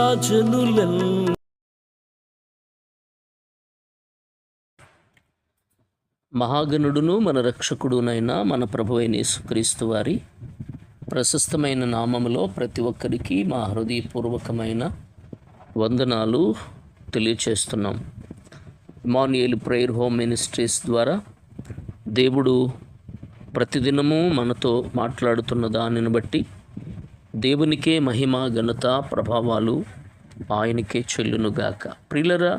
జనులన్ మహాగణుడును మన రక్షకుడునైన మన ప్రభువైన యేసుక్రీస్తు వారి ప్రశస్తమైన నామములో ప్రతి ఒక్కరికి మా హృదయపూర్వకమైన వందనాలు తెలియచేస్తున్నాం. ఇమ్మానుయేల్ ప్రేయర్ హోమ్ మినిస్ట్రీస్ ద్వారా దేవుడు ప్రతిదినము మనతో మాట్లాడుతున్న దానిని బట్టి దేవునికే మహిమ, ఘనత, ప్రభావాలు ఆయనకే చెల్లునుగాక. ప్రియులరా,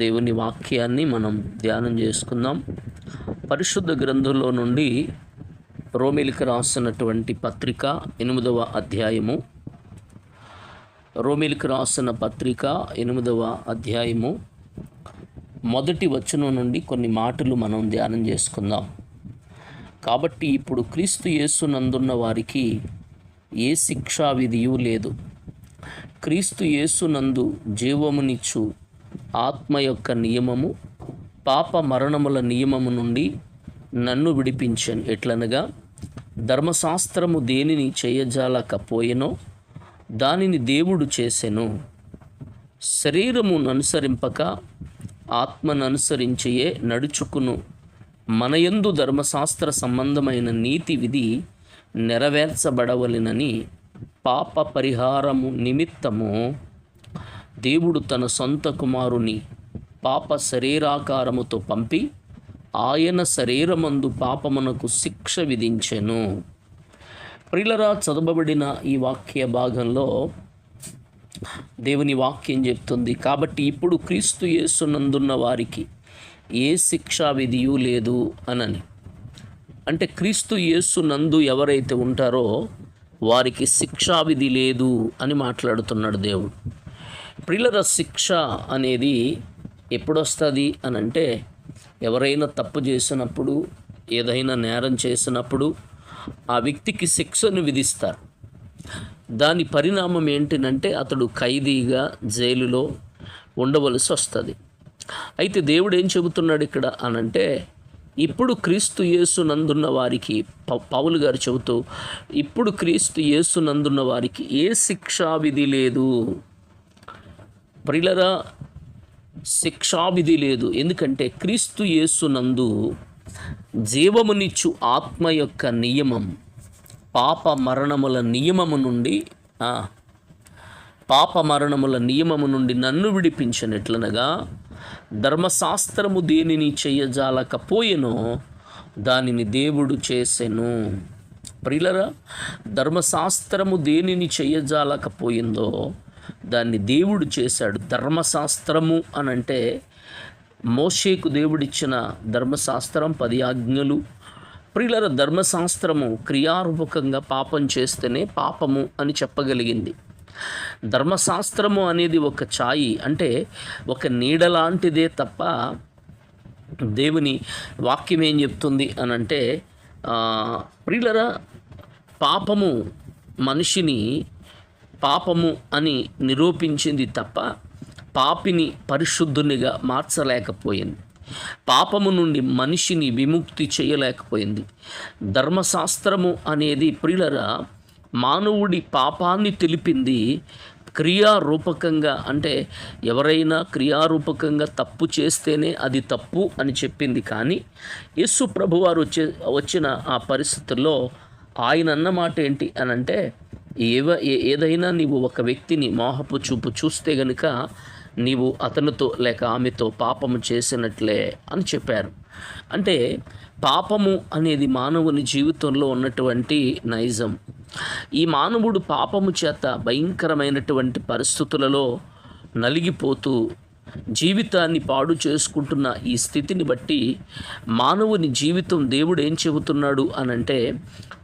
దేవుని వాక్యాన్ని మనం ధ్యానం చేసుకుందాం. పరిశుద్ధ గ్రంథంలో నుండి రోమీలకు రాసినటువంటి పత్రిక 8వ అధ్యాయము, రోమీలకు రాసిన పత్రిక 8వ అధ్యాయము మొదటి వచనం నుండి కొన్ని మాటలు మనం ధ్యానం చేసుకుందాం. కాబట్టి ఇప్పుడు క్రీస్తు యేసునందున్న వారికి ఏ శిక్షా విధియు లేదు. క్రీస్తు యేసునందు జీవమునిచ్చు ఆత్మ యొక్క నియమము పాప మరణముల నియమము నుండి నన్ను విడిపించాను. ఎట్లనగా ధర్మశాస్త్రము దేనిని చేయజాలకపోయెనో దానిని దేవుడు చేసెను. శరీరమును అనుసరింపక ఆత్మను అనుసరించియే నడుచుకును మనయందు ధర్మశాస్త్ర సంబంధమైన నీతి విధి నెరవేర్చబడవలెనని పాప పరిహారము నిమిత్తము దేవుడు తన సొంత కుమారుని పాప శరీరాకారముతో పంపి ఆయన శరీరమందు పాపమునకు శిక్ష విధించెను. ప్రియులరా, చదవబడిన ఈ వాక్య భాగంలో దేవుని వాక్యం చెప్తుంది, కాబట్టి ఇప్పుడు క్రీస్తు యేసునందున్న వారికి ఏ శిక్షా విధియు లేదు అనని. అంటే క్రీస్తు యేసునందు ఎవరైతే ఉంటారో వారికి శిక్షా విధి లేదు అని మాట్లాడుతున్నాడు దేవుడు. ప్రియులరా, శిక్ష అనేది ఎప్పుడొస్తుంది అని అంటే, ఎవరైనా తప్పు చేసినప్పుడు, ఏదైనా నేరం చేసినప్పుడు ఆ వ్యక్తికి శిక్షను విధిస్తారు. దాని పరిణామం ఏంటంటే అతడు ఖైదీగా జైలులో ఉండవలసి వస్తుంది. అయితే దేవుడు ఏం చెబుతున్నాడు ఇక్కడ అనంటే, ఇప్పుడు క్రీస్తు యేసునందున్న వారికి, పౌలు గారు చెబుతూ, ఇప్పుడు క్రీస్తు యేసునందున్న వారికి ఏ శిక్షా విధి లేదు. ప్రియులరా, శిక్షావిధి లేదు. ఎందుకంటే క్రీస్తు యేసునందు జీవమునిచ్చు ఆత్మ యొక్క నియమం పాప మరణముల నియమము నుండి నన్ను విడిపించినట్లనగా ధర్మశాస్త్రము దేనిని చేయజాలకపోయెనో దానిని దేవుడు చేసెను. ప్రియులరా, ధర్మశాస్త్రము దేనిని చేయజాలకపోయిందో దాన్ని దేవుడు చేశాడు. ధర్మశాస్త్రము అనంటే మోషేకు దేవుడిచ్చిన ధర్మశాస్త్రం 10 ఆజ్ఞలు. ప్రియులరా, ధర్మశాస్త్రము క్రియారూపకంగా పాపం చేస్తేనే పాపము అని చెప్పగలిగింది. ధర్మశాస్త్రము అనేది ఒక ఛాయి, అంటే ఒక నీడలాంటిదే తప్ప దేవుని వాక్యం ఏం చెప్తుంది అనంటే, ప్రియులరా, పాపము మనిషిని పాపము అని నిరూపించింది తప్ప పాపిని పరిశుద్ధునిగా మార్చలేకపోయింది. పాపము నుండి మనిషిని విముక్తి చేయలేకపోయింది. ధర్మశాస్త్రము అనేది ప్రియులరా మానవుడి పాపాన్ని తెలిపింది క్రియారూపకంగా. అంటే ఎవరైనా క్రియారూపకంగా తప్పు చేస్తేనే అది తప్పు అని చెప్పింది. కానీ యేసు ప్రభువారు వచ్చిన ఆ పరిస్థితుల్లో ఆయన అన్నమాట ఏంటి అనంటే, ఏదైనా నీవు ఒక వ్యక్తిని మోహపు చూపు చూస్తే గనుక నీవు అతనితో లేక ఆమెతో పాపము చేసినట్లే అని చెప్పారు. అంటే పాపము అనేది మానవుని జీవితంలో ఉన్నటువంటి నైజం. ఈ మానవుడు పాపము చేత భయంకరమైనటువంటి పరిస్థితులలో నలిగిపోతూ జీవితాన్ని పాడు చేసుకుంటున్న ఈ స్థితిని బట్టి మానవుని జీవితం దేవుడు ఏం చెబుతున్నాడు అనంటే,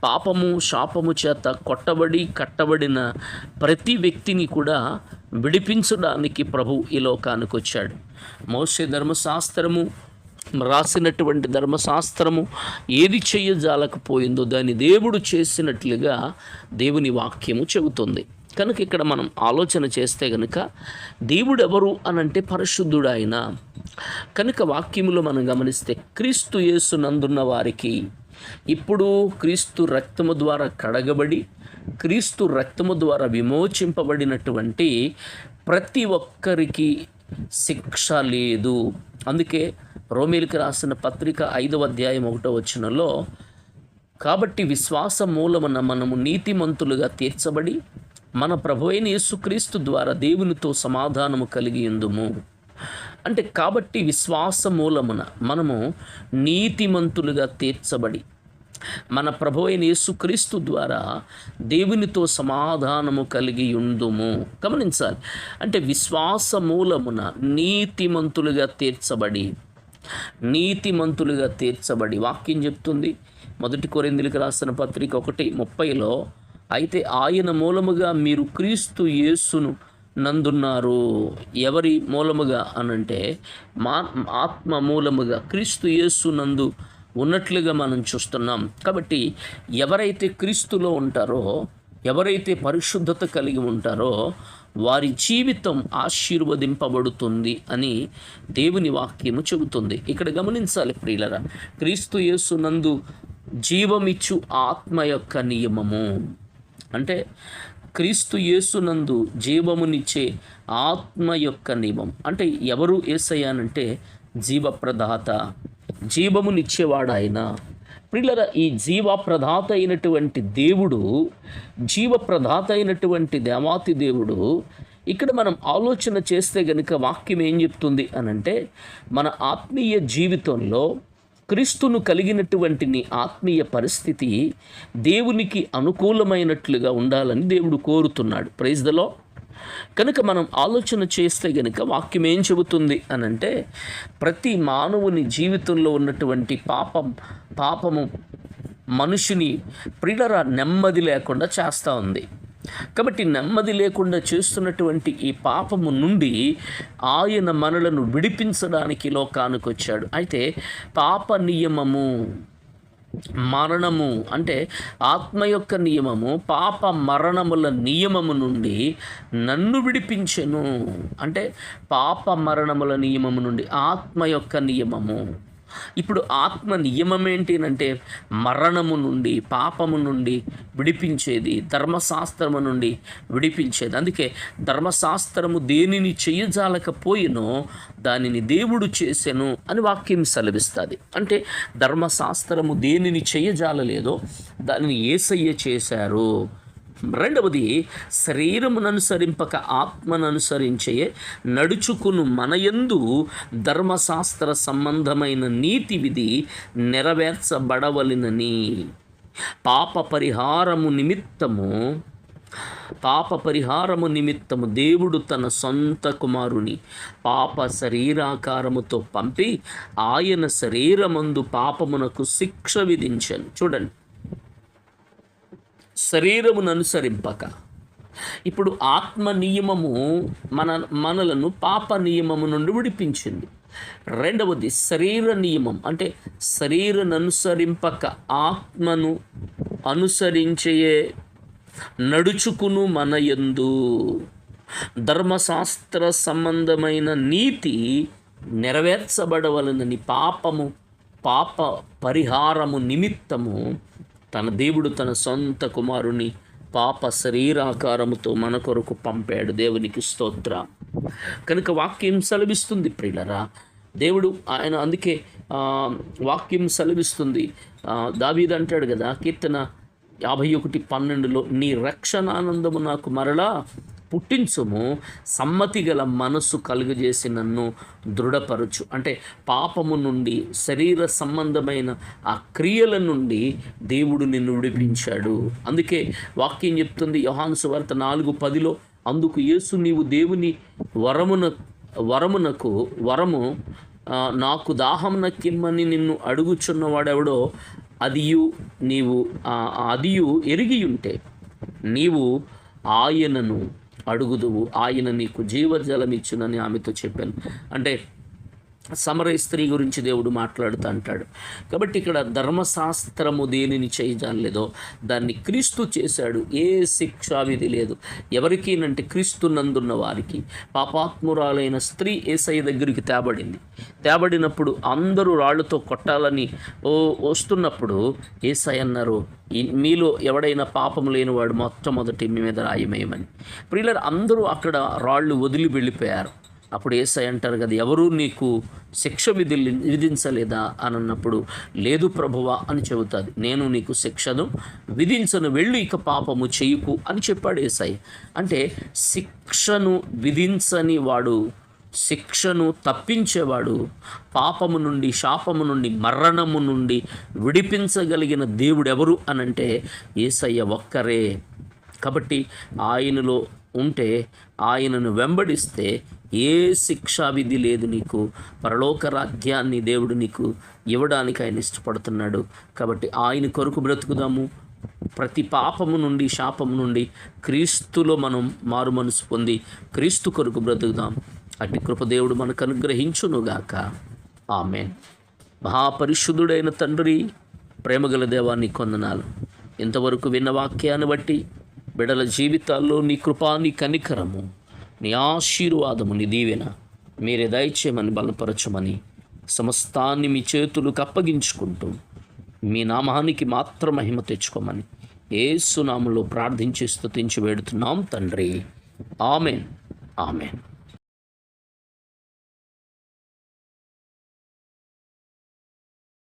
పాపము శాపము చేత కట్టబడిన ప్రతి వ్యక్తిని కూడా విడిపించడానికి ప్రభు ఈ లోకానికి వచ్చాడు. మోషే ధర్మశాస్త్రము రాసినటువంటి ధర్మశాస్త్రము ఏది చేయజాలకపోయిందో దాన్ని దేవుడు చేసినట్లుగా దేవుని వాక్యము చెబుతుంది. కనుక ఇక్కడ మనం ఆలోచన చేస్తే కనుక దేవుడు ఎవరు అనంటే పరిశుద్ధుడు ఆయన. కనుక వాక్యములో మనం గమనిస్తే క్రీస్తు యేసునందున్న వారికి ఇప్పుడు క్రీస్తు రక్తము ద్వారా కడగబడి క్రీస్తు రక్తము ద్వారా విమోచింపబడినటువంటి ప్రతి ఒక్కరికి శిక్ష లేదు. అందుకే రోమీయులకు రాసిన పత్రిక 5వ అధ్యాయం 1వ వచనంలో, కాబట్టి విశ్వాస మూలమున మనము నీతిమంతులుగా తీర్చబడి మన ప్రభువైన యేసుక్రీస్తు ద్వారా దేవునితో సమాధానము కలిగి ఉందుము. అంటే కాబట్టి విశ్వాస మూలమున మనము నీతిమంతులుగా తీర్చబడి మన ప్రభువైన యేసుక్రీస్తు ద్వారా దేవునితో సమాధానము కలిగి ఉందుము. గమనించాలి, అంటే విశ్వాస మూలమున నీతిమంతులుగా తీర్చబడి వాక్యం చెప్తుంది 1 కొరింథీయులకు రాసిన పత్రిక 1:30లో, అయితే ఆయన మూలముగా మీరు క్రీస్తు యేసును నందున్నారు. ఎవరి మూలముగా అనంటే ఆత్మ మూలముగా క్రీస్తు యేసు నందు ఉన్నట్లుగా మనం చూస్తున్నాం. కాబట్టి ఎవరైతే క్రీస్తులో ఉంటారో, ఎవరైతే పరిశుద్ధత కలిగి ఉంటారో వారి జీవితం ఆశీర్వదింపబడుతుంది అని దేవుని వాక్యము చెబుతుంది. ఇక్కడ గమనించాలి ప్రియులరా, క్రీస్తు యేసు నందు జీవమిచ్చు ఆత్మ యొక్క నియమము అంటే క్రీస్తు యేసునందు జీవమునిచ్చే ఆత్మ యొక్క నియమం. అంటే ఎవరు యేసయ్యానంటే జీవప్రదాత, జీవమునిచ్చేవాడు ఆయన. ప్రియులరా, ఈ జీవప్రదాత అయినటువంటి దేవుడు, జీవప్రదాత అయినటువంటి దేవాతి దేవుడు ఇక్కడ మనం ఆలోచన చేస్తే గనుక వాక్యం ఏం చెప్తుంది అనంటే, మన ఆత్మీయ జీవితంలో క్రీస్తును కలిగినటువంటి నీ ఆత్మీయ పరిస్థితి దేవునికి అనుకూలమైనట్లుగా ఉండాలని దేవుడు కోరుతున్నాడు. Praise the lord. కనుక మనం ఆలోచన చేస్తే గనుక వాక్యం ఏం చెబుతుంది అనంటే, ప్రతి మానవుని జీవితంలో ఉన్నటువంటి పాపము మనుషుని ప్రియులరా నెమ్మది లేకుండా చేస్తూ ఉంది. కాబట్టి నెమ్మది లేకుండా చేస్తున్నటువంటి ఈ పాపము నుండి ఆయన మనలను విడిపించడానికి లోకానికి వచ్చాడు. అయితే పాప నియమము, మరణము అంటే ఆత్మ యొక్క నియమము, పాప మరణముల నియమము నుండి నన్ను విడిపించెను. అంటే పాప మరణముల నియమము నుండి ఆత్మ యొక్క నియమము. ఇప్పుడు ఆత్మ నియమం ఏంటి అంటే మరణము నుండి, పాపము నుండి విడిపించేది, ధర్మశాస్త్రము నుండి విడిపించేది. అందుకే ధర్మశాస్త్రము దేనిని చేయజాలకపోయినో దానిని దేవుడు చేసెను అని వాక్యం సెలవిస్తుంది. అంటే ధర్మశాస్త్రము దేనిని చేయజాలలేదో దానిని యేసయ్య చేశారు. రెండవది, శరీరమును అనుసరింపక ఆత్మను అనుసరించే నడుచుకును మనయందు ధర్మశాస్త్ర సంబంధమైన నీతి విధి నెరవేర్చబడవలెనని పాప పరిహారము నిమిత్తము దేవుడు తన సొంత కుమారుని పాప శరీరాకారముతో పంపి ఆయన శరీరమందు పాపమునకు శిక్ష విధించెను. చూడండి, శరీరమును అనుసరింపక. ఇప్పుడు ఆత్మ నియమము మనలను పాప నియమము నుండి విడిపించింది. రెండవది శరీర నియమం, అంటే శరీరను అనుసరింపక ఆత్మను అనుసరించే నడుచుకును మనయందు ధర్మశాస్త్ర సంబంధమైన నీతి నెరవేర్చబడవలనని పాప పరిహారము నిమిత్తము తన దేవుడు తన సొంత కుమారుని పాప శరీరాకారముతో మన కొరకు పంపాడు. దేవునికి స్తోత్ర. కనుక వాక్యం సెలవిస్తుంది ప్రియులరా, దేవుడు ఆయన అందుకే వాక్యం సెలవిస్తుంది. దావీదు అంటాడు కదా, కీర్తన 51:12లో, నీ రక్షణానందము నాకు మరలా పుట్టించుము, సమ్మతి గల మనస్సు కలుగజేసి నన్ను దృఢపరచు. అంటే పాపము నుండి, శరీర సంబంధమైన ఆ క్రియల నుండి దేవుడు నిన్ను విడిపించాడు. అందుకే వాక్యం చెప్తుంది యోహాను సువార్త 4:10లో, అందుకు యేసు నీవు దేవుని వరము నాకు దాహం నక్కిమ్మని నిన్ను అడుగుచున్నవాడెవడో అదియు ఎరిగి ఉంటే నీవు ఆయనను అడుగుదువు, ఆయన నీకు జీవజలం ఇచ్చునని ఆమెతో చెప్పాను. అంటే సమరయ స్త్రీ గురించి దేవుడు మాట్లాడుతూ అంటాడు. కాబట్టి ఇక్కడ ధర్మశాస్త్రము దేనిని చేయజాలేదో దాన్ని క్రీస్తు చేశాడు. ఏ శిక్షా విధి లేదు ఎవరికీనంటే క్రీస్తు నందున్న వారికి. పాపాత్మురాలైన స్త్రీ యేసయ్య దగ్గరికి తేబడినప్పుడు అందరూ రాళ్లతో కొట్టాలని వస్తున్నప్పుడు యేసయ్య అన్నారు, మీలో ఎవడైనా పాపం లేనివాడు మొట్టమొదటి మీ మీద రాయమేయమని. ప్రియులారా, అందరూ అక్కడ రాళ్ళు వదిలి వెళ్ళిపోయారు. అప్పుడు యేసయ్య అంటారు కదా, ఎవరూ నీకు శిక్ష విధించలేదా అని అన్నప్పుడు, లేదు ప్రభువా అని చెబుతుంది. నేను నీకు శిక్షను విధించను, వెళ్ళు ఇక పాపము చెయ్యకు అని చెప్పాడు యేసయ్య. అంటే శిక్షను విధించని వాడు, శిక్షను తప్పించేవాడు, పాపము నుండి, శాపము నుండి, మరణము నుండి విడిపించగలిగిన దేవుడెవరు అనంటే యేసయ్య ఒక్కరే. కాబట్టి ఆయనలో ఉంటే, ఆయనను వెంబడిస్తే ఏ శిక్షా విధి లేదు నీకు. పరలోక రాజ్యాన్ని దేవుడు నీకు ఇవ్వడానికి ఆయన ఇష్టపడుతున్నాడు. కాబట్టి ఆయన కొరకు బ్రతుకుదాము. ప్రతి పాపము నుండి, శాపము నుండి క్రీస్తులో మనం మారు మనసు పొంది క్రీస్తు కొరకు బ్రతుకుదాం. అట్టి కృపదేవుడు మనకు అనుగ్రహించునుగాక. ఆమేన్. మహాపరిశుద్ధుడైన తండ్రి, ప్రేమగల దేవా, నీ కొందనాలు. ఇంతవరకు విన్న వాక్యాన్ని బట్టి బిడల జీవితాల్లో నీ కృపా, నీ కనికరము, నీ ఆశీర్వాదము, నీ దీవెన మీరే దయచేయమని, బలపరచమని, సమస్తాన్ని మీ చేతులకు అప్పగించుకుంటూ మీ నామానికి మాత్రం మహిమ తెచ్చుకోమని యేసు నామములో ప్రార్థించి స్తుతించి వేడుతున్నాం తండ్రి. ఆమేన్. ఆమేన్.